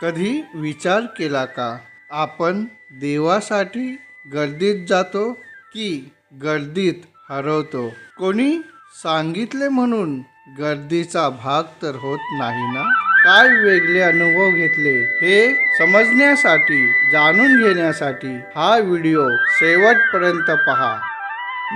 कधी विचार केला का आपण देवासाठी गर्दीत जातो की गर्दीत हरवतो? कोणी सांगितले म्हणून गर्दीचा भाग तर होत नाही ना? काय वेगळे अनुभव घेतले हे समजण्यासाठी, जाणून घेण्यासाठी हा व्हिडिओ शेवटपर्यंत पहा.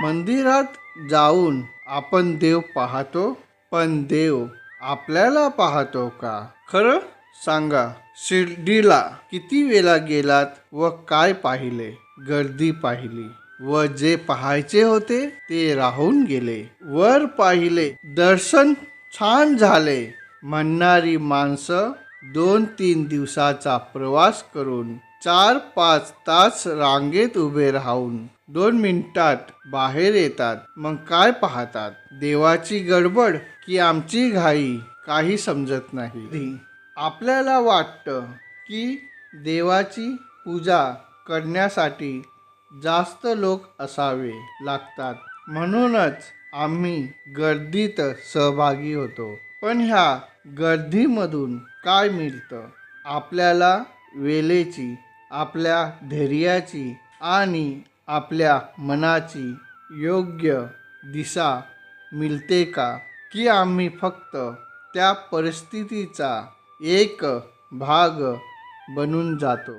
मंदिरात जाऊन आपण देव पाहतो, पण देव आपल्याला पाहतो का? खरं सांगा, शिर्डीला किती वेळा गेलात व काय पाहिले? गर्दी पाहिली व जे पाहायचे होते ते राहून गेले. वर पाहिले, दर्शन छान झाले म्हणणारी माणसं 2-3 दिवसाचा प्रवास करून 4-5 तास रांगेत उभे राहून 2 मिनिटात बाहेर येतात. मग काय पाहतात? देवाची गडबड की आमची घाई? काही समजत नाही. आपल्याला वाटतं की देवाची पूजा करण्यासाठी जास्त लोक असावे लागतात, म्हणूनच आम्ही गर्दीत सहभागी होतो. पण ह्या गर्दीमधून काय मिळतं? आपल्याला वेळेची, आपल्या धैर्याची आणि आपल्या मनाची योग्य दिशा मिळते का? की आम्ही फक्त त्या परिस्थितीचा एक भाग बनून जातो?